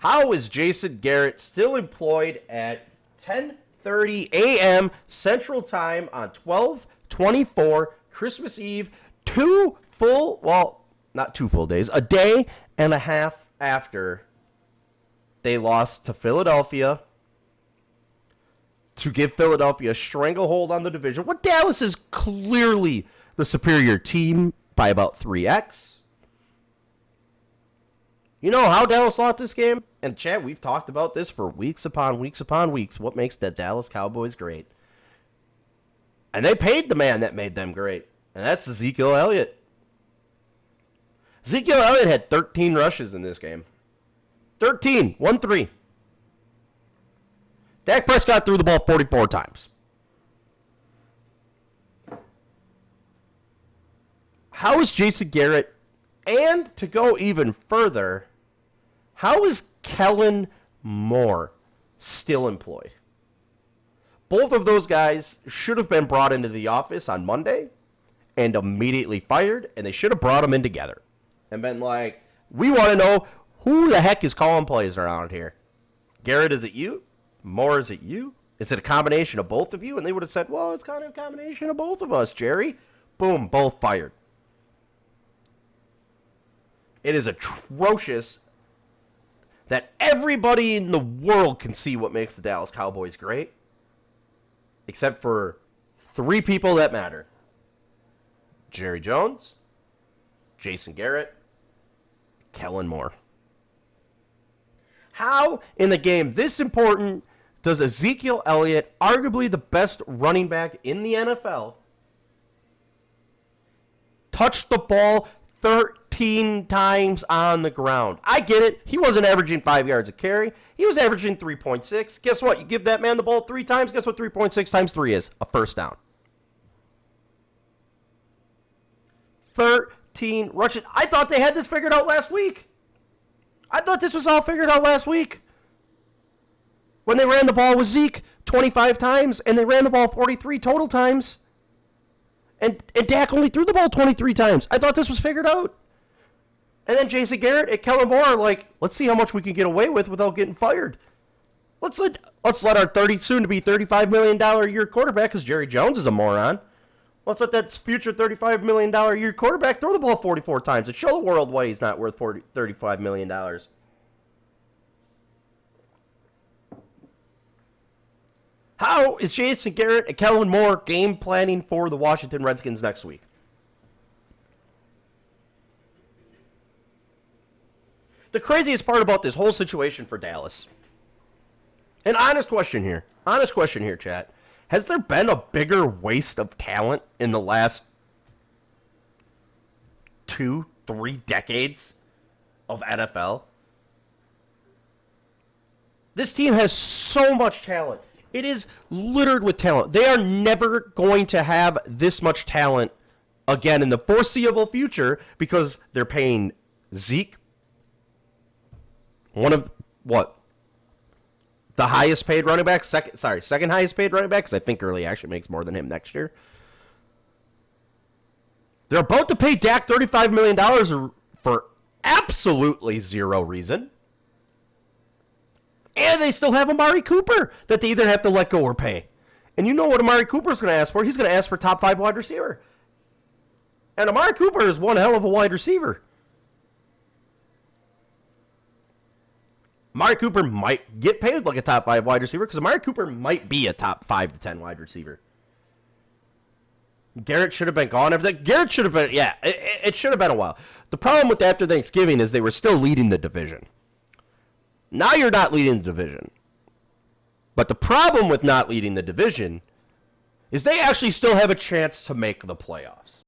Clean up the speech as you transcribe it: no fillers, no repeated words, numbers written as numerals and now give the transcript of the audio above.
How is Jason Garrett still employed at 10:30 a.m. Central Time on 12/24 Christmas Eve, not 2 full days, a day and a half after they lost to Philadelphia to give Philadelphia a stranglehold on the division? What Dallas is clearly the superior team by about 3x. You know how Dallas lost this game? And Chad, we've talked about this for weeks upon weeks upon weeks. What makes the Dallas Cowboys great? And they paid the man that made them great. And that's Ezekiel Elliott. Ezekiel Elliott had 13 rushes in this game. 13. 1-3. Dak Prescott threw the ball 44 times. How is Jason Garrett, and to go even further, how is Kellen Moore still employed? Both of those guys should have been brought into the office on Monday and immediately fired, and they should have brought them in together and been like, we want to know who the heck is calling plays around here. Garrett, is it you? Moore, is it you? Is it a combination of both of you? And they would have said, well, it's kind of a combination of both of us, Jerry. Boom, both fired. It is atrocious that everybody in the world can see what makes the Dallas Cowboys great, except for 3 people that matter. Jerry Jones, Jason Garrett, Kellen Moore. How, in a game this important, does Ezekiel Elliott, arguably the best running back in the NFL, touch the ball 13 times on the ground? I get it. He wasn't averaging 5 yards a carry. He was averaging 3.6. Guess what? You give that man the ball 3 times. Guess what 3.6 times 3 is? A first down. 13 rushes. I thought they had this figured out last week. I thought this was all figured out last week. When they ran the ball with Zeke 25 times, and they ran the ball 43 total times. And Dak only threw the ball 23 times. I thought this was figured out. And then Jason Garrett and Kellen Moore are like, let's see how much we can get away with without getting fired. Let's let our soon-to-be $35 million a year quarterback, because Jerry Jones is a moron. Let's let that future $35 million a year quarterback throw the ball 44 times and show the world why he's not worth $35 million. How is Jason Garrett and Kellen Moore game planning for the Washington Redskins next week? The craziest part about this whole situation for Dallas, an honest question here, chat. Has there been a bigger waste of talent in the last 2-3 decades of NFL? This team has so much talent. It is littered with talent. They are never going to have this much talent again in the foreseeable future because they're paying Zeke, one of, the highest paid running back? Second highest paid running back, because I think Gurley actually makes more than him next year. They're about to pay Dak $35 million for absolutely zero reason. And they still have Amari Cooper that they either have to let go or pay. And you know what Amari Cooper's going to ask for? He's going to ask for top 5 wide receiver. And Amari Cooper is one hell of a wide receiver. Amari Cooper might get paid like a top 5 wide receiver because Amari Cooper might be a top 5 to 10 wide receiver. Garrett should have been gone. Garrett should have been, it should have been a while. The problem with after Thanksgiving is they were still leading the division. Now you're not leading the division. But the problem with not leading the division is they actually still have a chance to make the playoffs.